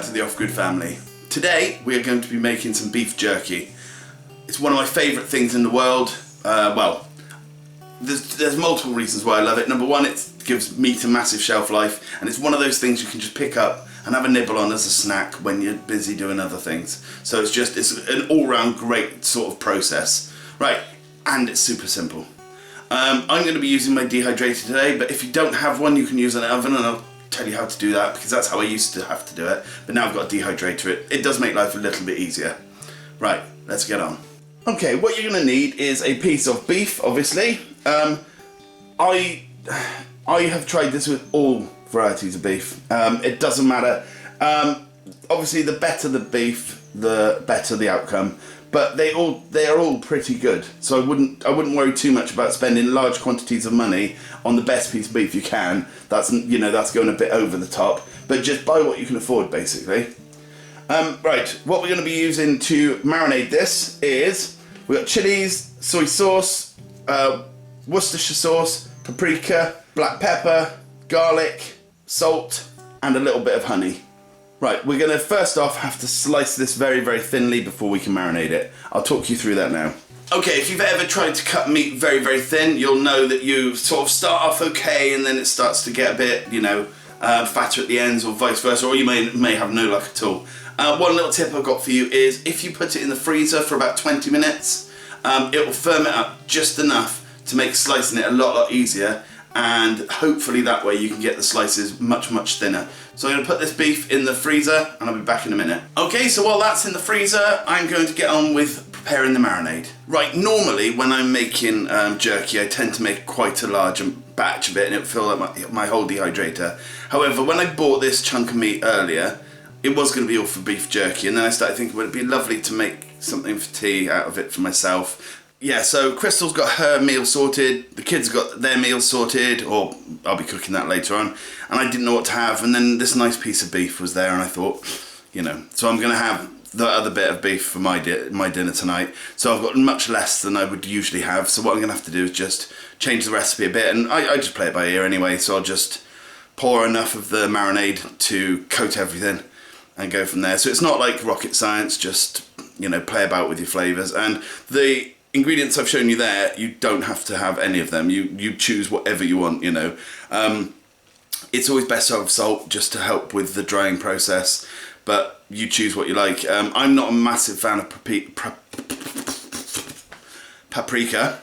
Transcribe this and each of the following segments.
back to the Off Grid family. Today we are going to be making some beef jerky. It's one of my favourite things in the world. Well, there's multiple reasons why I love it. Number one, it gives meat a massive shelf life, and it's one of those things you can just pick up and have a nibble on as a snack when you're busy doing other things. So it's an all-round great sort of process. Right, and it's super simple. I'm going to be using my dehydrator today, but if you don't have one, you can use an oven, and I'll tell you how to do that because that's how I used to have to do it. But now I've got a dehydrator. It does make life a little bit easier. Right, let's get on. Okay, what you're going to need is a piece of beef, obviously. I have tried this with all varieties of beef. It doesn't matter. Obviously, the better the beef, the better the outcome. But they are all pretty good. So I wouldn't worry too much about spending large quantities of money on the best piece of beef you can. That's going a bit over the top. But just buy what you can afford, basically. Right, what we're going to be using to marinate this is we've got chilies, soy sauce, Worcestershire sauce, paprika, black pepper, garlic, salt, and a little bit of honey. Right, we're going to first off have to slice this very, very thinly before we can marinate it. I'll talk you through that now. Okay, if you've ever tried to cut meat very, very thin, you'll know that you sort of start off okay and then it starts to get a bit, fatter at the ends or vice versa, or you may have no luck at all. One little tip I've got for you is if you put it in the freezer for about 20 minutes, it will firm it up just enough to make slicing it a lot easier, and hopefully that way you can get the slices much, much thinner. So I'm going to put this beef in the freezer and I'll be back in a minute. Okay, so while that's in the freezer, I'm going to get on with preparing the marinade. Right, normally when I'm making jerky, I tend to make quite a large batch of it and it will fill up my whole dehydrator. However, when I bought this chunk of meat earlier, it was going to be all for beef jerky, and then I started thinking, well, it'd be lovely to make something for tea out of it for myself. Yeah, so Crystal's got her meal sorted, the kids got their meal sorted, or I'll be cooking that later on, and I didn't know what to have, and then this nice piece of beef was there, and I thought, so I'm going to have the other bit of beef for my dinner tonight, so I've got much less than I would usually have, so what I'm going to have to do is just change the recipe a bit, and I just play it by ear anyway, so I'll just pour enough of the marinade to coat everything and go from there. So it's not like rocket science, just, play about with your flavours, and the ingredients I've shown you there, you don't have to have any of them. You choose whatever you want, It's always best to have salt just to help with the drying process, but you choose what you like. I'm not a massive fan of paprika,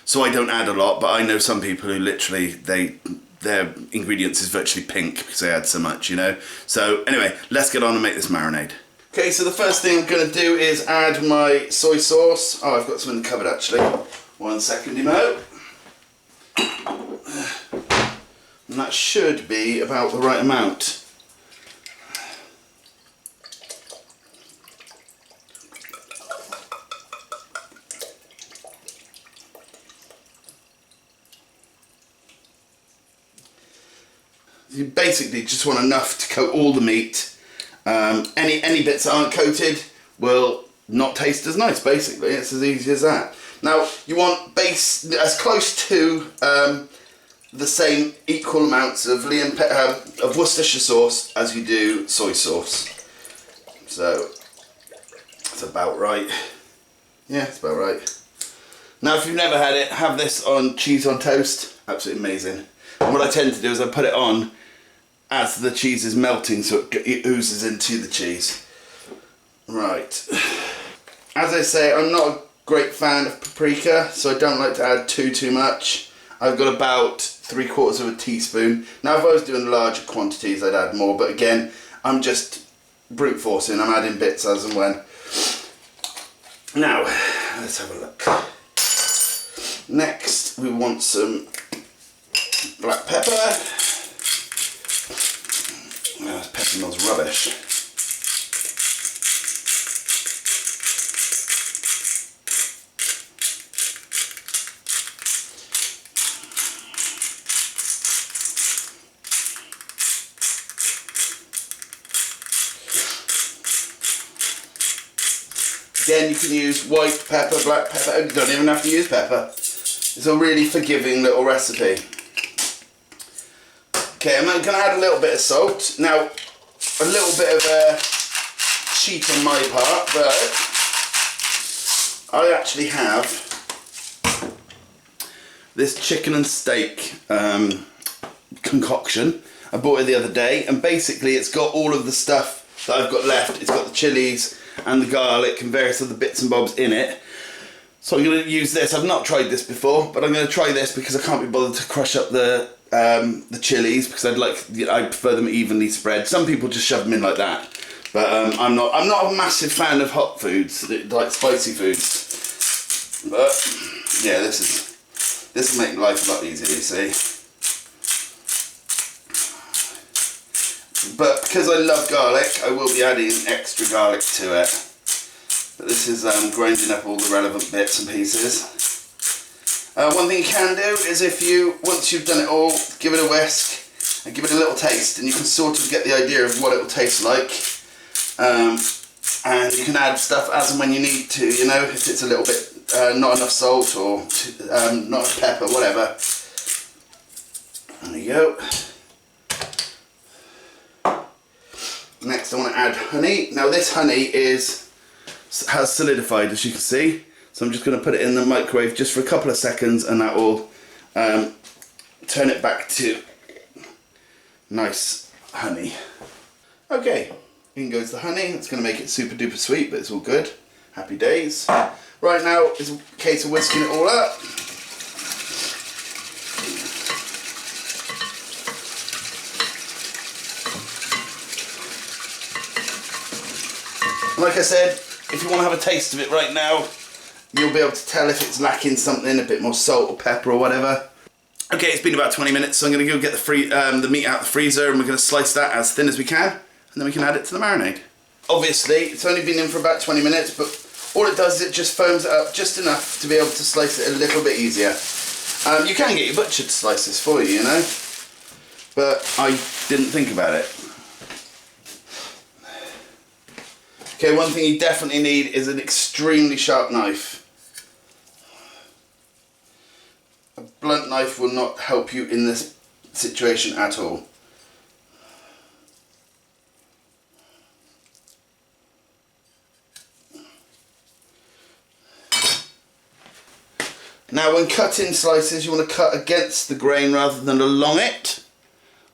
so I don't add a lot, but I know some people who literally, their ingredients is virtually pink because they add so much, So anyway, let's get on and make this marinade. Okay, so the first thing I'm going to do is add my soy sauce. Oh, I've got some in the cupboard actually. 1 second, Emo. And that should be about the right amount. You basically just want enough to coat all the meat. Any bits that aren't coated will not taste as nice, basically. It's as easy as that. Now, you want as close to the same equal amounts of Worcestershire sauce as you do soy sauce. So, it's about right. Yeah, it's about right. Now, if you've never had it, have this on cheese on toast. Absolutely amazing. And what I tend to do is I put it on as the cheese is melting, so it oozes into the cheese. Right. As I say, I'm not a great fan of paprika, so I don't like to add too much. I've got about 3/4 of a teaspoon. Now, if I was doing larger quantities, I'd add more, but again, I'm just brute forcing. I'm adding bits as and when. Now, let's have a look. Next, we want some black pepper. Oh, this pepper smells rubbish. Again, you can use white pepper, black pepper. You don't even have to use pepper. It's a really forgiving little recipe. Okay, I'm going to add a little bit of salt. Now, a little bit of a cheat on my part, but I actually have this chicken and steak concoction. I bought it the other day, and basically it's got all of the stuff that I've got left. It's got the chilies and the garlic and various other bits and bobs in it. So I'm going to use this. I've not tried this before, but I'm going to try this because I can't be bothered to crush up the chilies, because I prefer them evenly spread. Some people just shove them in like that, but I'm not a massive fan of hot foods, like spicy foods. But yeah, this will make life a lot easier, you see. But because I love garlic, I will be adding extra garlic to it. But this is grinding up all the relevant bits and pieces. One thing you can do is once you've done it all, give it a whisk and give it a little taste, and you can sort of get the idea of what it will taste like. And you can add stuff as and when you need to, you know, if it's a little bit not enough salt or not enough pepper, whatever. There you go. Next I want to add honey. Now this honey has solidified, as you can see, so I'm just going to put it in the microwave just for a couple of seconds, and that will turn it back to nice honey. Okay, in goes the honey. It's going to make it super duper sweet, but it's all good. Happy days. Right now is a case of whisking it all up. Like I said, if you want to have a taste of it right now, you'll be able to tell if it's lacking something, a bit more salt or pepper or whatever. Okay, it's been about 20 minutes, so I'm going to go get the meat out of the freezer, and we're going to slice that as thin as we can, and then we can add it to the marinade. Obviously, it's only been in for about 20 minutes, but all it does is it just foams it up just enough to be able to slice it a little bit easier. You can get your butcher to slice this for you, you know, but I didn't think about it. Okay, one thing you definitely need is an extremely sharp knife. A blunt knife will not help you in this situation at all. Now when cutting slices, you want to cut against the grain rather than along it.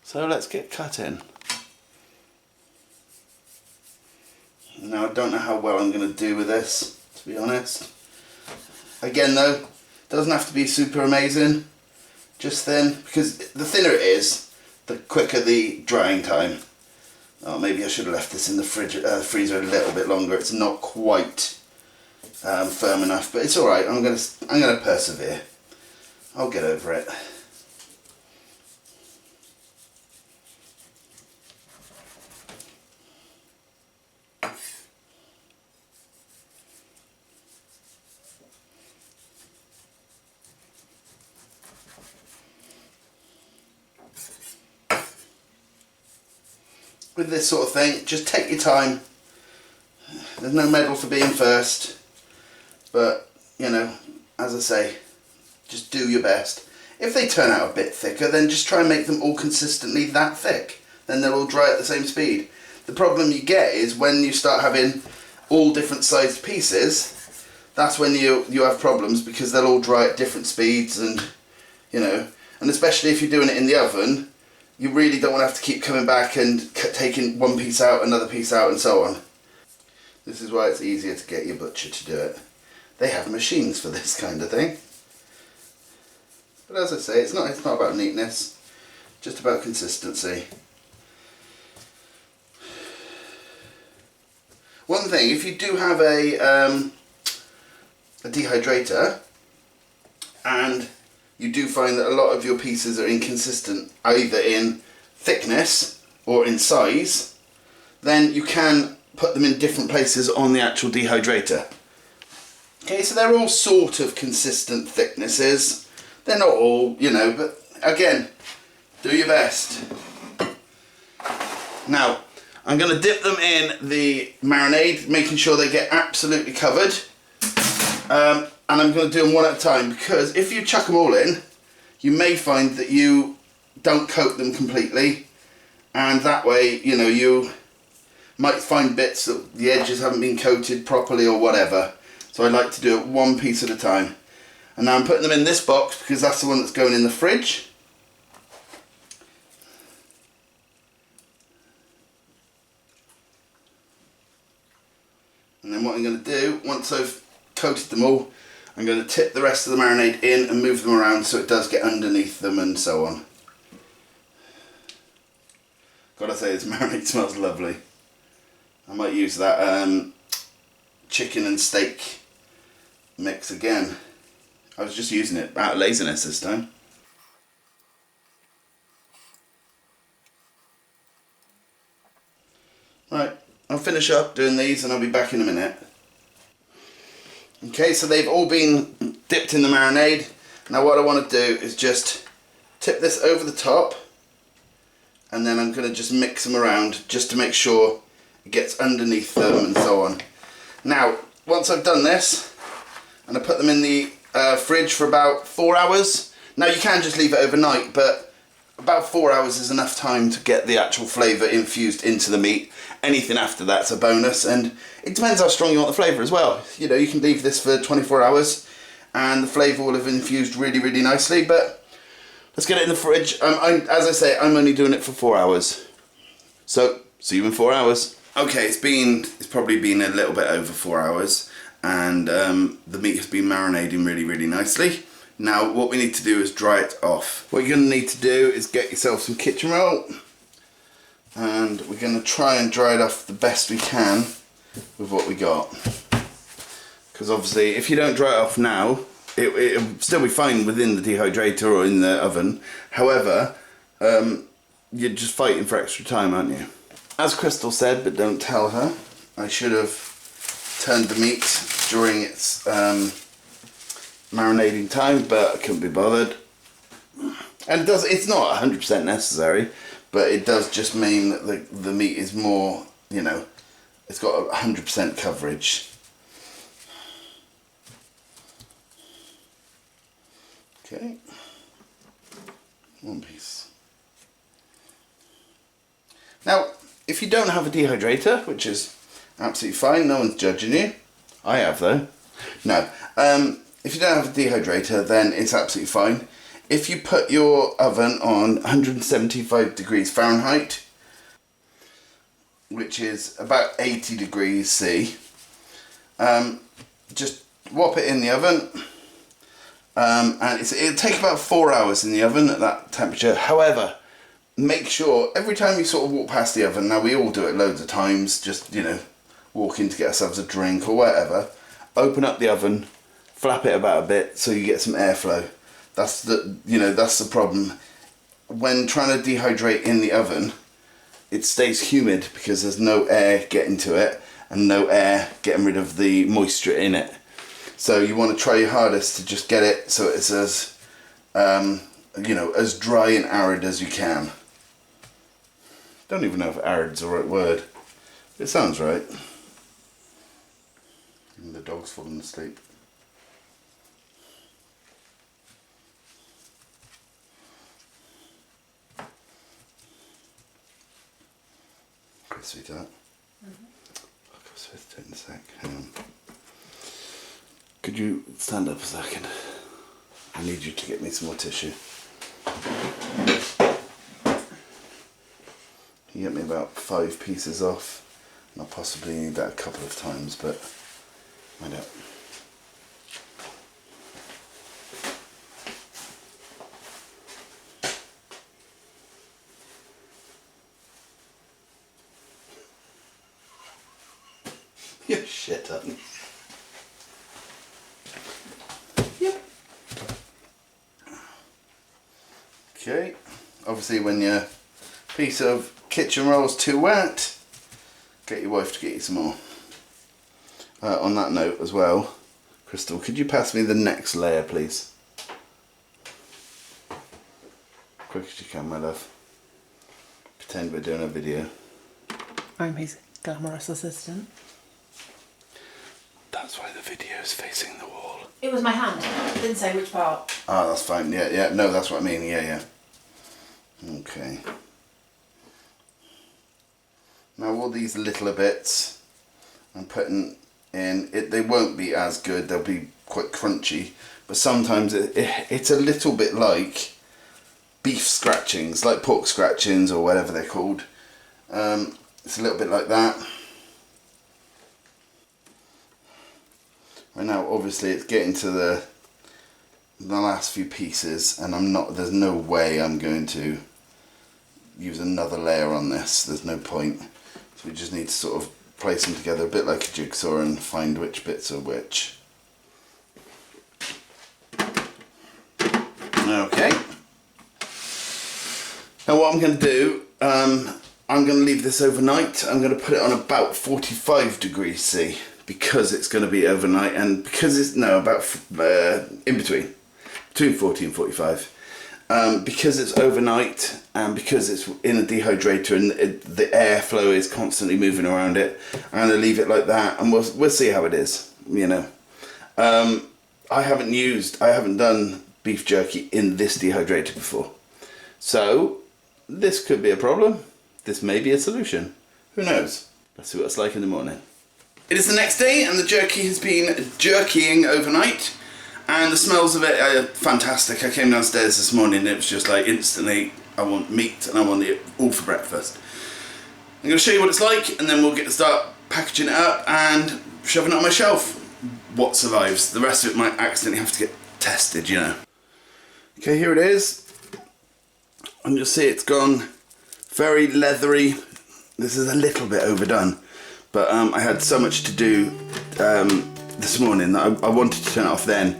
So let's get cutting. Now I don't know how well I'm going to do with this, to be honest. Again though, it doesn't have to be super amazing, just thin, because the thinner it is, the quicker the drying time. Oh, maybe I should have left this in the freezer a little bit longer. It's not quite firm enough, but it's alright. I'm gonna persevere. I'll get over it. With this sort of thing, just take your time. There's no medal for being first, but you know, as I say, just do your best. If they turn out a bit thicker, then just try and make them all consistently that thick. Then they'll all dry at the same speed. The problem you get is when you start having all different sized pieces, that's when you have problems, because they'll all dry at different speeds, and you know, and especially if you're doing it in the oven, you really don't want to have to keep coming back and taking one piece out, another piece out, and so on. This is why it's easier to get your butcher to do it. They have machines for this kind of thing. But as I say, it's not about neatness, just about consistency. One thing, if you do have a dehydrator, and you do find that a lot of your pieces are inconsistent, either in thickness or in size, then you can put them in different places on the actual dehydrator. Okay, so they're all sort of consistent thicknesses. They're not all, you know, but again, do your best. Now, I'm going to dip them in the marinade, making sure they get absolutely covered. And I'm going to do them one at a time, because if you chuck them all in, you may find that you don't coat them completely, and that way, you know, you Might find bits that the edges haven't been coated properly or whatever. So I like to do it one piece at a time. And now I'm putting them in this box because that's the one that's going in the fridge. And then what I'm going to do, once I've coated them all, I'm going to tip the rest of the marinade in and move them around so it does get underneath them and so on. Gotta say, this marinade smells lovely. I might use that chicken and steak mix again. I was just using it out of laziness this time. Right, I'll finish up doing these and I'll be back in a minute. Okay, so they've all been dipped in the marinade. Now what I want to do is just tip this over the top, and then I'm going to just mix them around just to make sure it gets underneath them and so on. Now, once I've done this, and I put them in the fridge for about 4 hours. Now you can just leave it overnight, but about 4 hours is enough time to get the actual flavour infused into the meat. Anything after that's a bonus, and it depends how strong you want the flavour as well. You know, you can leave this for 24 hours and the flavour will have infused really, really nicely, but let's get it in the fridge. As I say, I'm only doing it for 4 hours. So, see you in 4 hours. Okay, it's probably been a little bit over 4 hours, and the meat has been marinating really, really nicely. Now, what we need to do is dry it off. What you're going to need to do is get yourself some kitchen roll, and we're going to try and dry it off the best we can with what we got. Because obviously, if you don't dry it off now, it'll still be fine within the dehydrator or in the oven. However, you're just fighting for extra time, aren't you? As Crystal said, but don't tell her, I should have turned the meat during its marinating time, but I couldn't be bothered. And it's not 100% necessary, but it does just mean that the meat is more, you know, it's got 100% coverage. Okay, one piece. Now, if you don't have a dehydrator, which is absolutely fine, no one's judging you. I have though. No, if you don't have a dehydrator, then it's absolutely fine. If you put your oven on 175 degrees Fahrenheit, which is about 80 degrees C, just whop it in the oven. And it'll take about 4 hours in the oven at that temperature. However, make sure every time you sort of walk past the oven, now we all do it loads of times, just, you know, walk in to get ourselves a drink or whatever, open up the oven, flap it about a bit so you get some airflow. That's the problem. When trying to dehydrate in the oven, it stays humid because there's no air getting to it and no air getting rid of the moisture in it. So you want to try your hardest to just get it so it's as, you know, as dry and arid as you can. Don't even know if arid's the right word. It sounds right. And the dog's falling asleep. Chris, sweetheart. I'll go to it in a sec. Hang on. Could you stand up a second? I need you to get me some more tissue. You get me about 5 pieces off, and I'll possibly need that a couple of times, but I don't. You're shit, aren't you? Okay, obviously when your piece of kitchen roll is too wet, get your wife to get you some more. On that note as well, Crystal, could you pass me the next layer, please? Quick as you can, my love. Pretend we're doing a video. I'm his glamorous assistant. That's why the video is facing the wall. It was my hand. It didn't say which part. Ah, that's fine. Yeah. No, that's what I mean. Yeah. Okay. Now all these littler bits I'm putting in, they won't be as good, they'll be quite crunchy, but sometimes it's a little bit like beef scratchings, like pork scratchings or whatever they're called. It's a little bit like that. Right now obviously it's getting to the last few pieces, and there's no way I'm going to use another layer on this. There's no point. So we just need to sort of place them together a bit like a jigsaw and find which bits are which. Okay. Now what I'm going to do, I'm going to leave this overnight. I'm going to put it on about 45 degrees C because it's going to be overnight, and because it's in between 40 and 45. Because it's overnight and because it's in a dehydrator and the airflow is constantly moving around it, I'm going to leave it like that, and we'll see how it is, you know. I haven't done beef jerky in this dehydrator before, so this could be a problem. This may be a solution. Who knows? Let's see what it's like in the morning. It is the next day and the jerky has been jerkying overnight. And the smells of it are fantastic. I came downstairs this morning and it was just like instantly, I want meat and I want it all for breakfast. I'm going to show you what it's like, and then we'll get to start packaging it up and shoving it on my shelf. What survives? The rest of it might accidentally have to get tested, you know. Okay, here it is. And you'll see it's gone very leathery. This is a little bit overdone, but I had so much to do this morning that I wanted to turn it off then,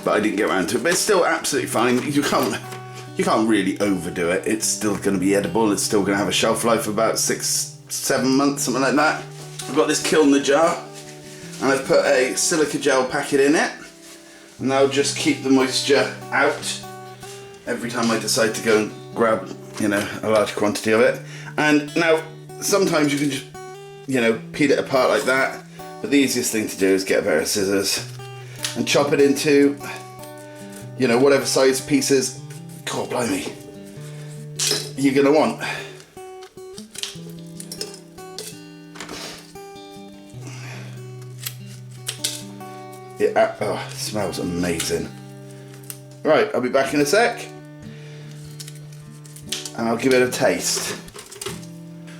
but I didn't get around to it. But it's still absolutely fine. You can't really overdo it. It's still going to be edible. It's still going to have a shelf life of about 6-7 months, something like that. I've got this Kilner jar and I've put a silica gel packet in it, and that'll just keep the moisture out every time I decide to go and grab, you know, a large quantity of it. And now sometimes you can just, you know, peel it apart like that. But the easiest thing to do is get a pair of scissors and chop it into, you know, whatever size pieces, God blimey, you're going to want. It smells amazing. Right, I'll be back in a sec and I'll give it a taste.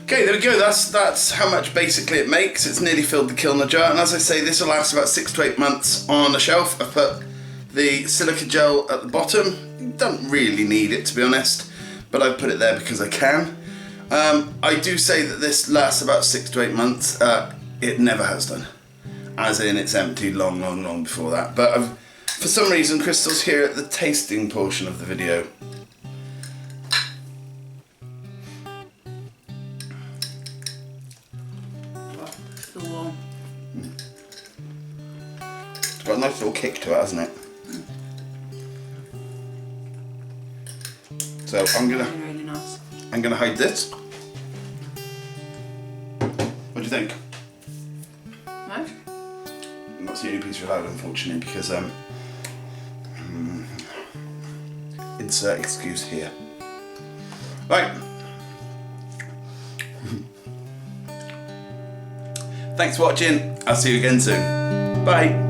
Okay, there we go, that's how much basically it makes. It's nearly filled the Kilner jar, and as I say, this will last about 6 to 8 months on the shelf. I've put the silica gel at the bottom. You don't really need it, to be honest, but I've put it there because I can. I do say that this lasts about 6 to 8 months. It never has done, as in it's emptied long before that. But for some reason, Crystal's here at the tasting portion of the video. It's got a nice little kick to it, hasn't it? So Really nice. I'm gonna hide this. What do you think? Nice. That's the only piece you're allowed, unfortunately, because insert excuse here. Right. Thanks for watching. I'll see you again soon. Bye.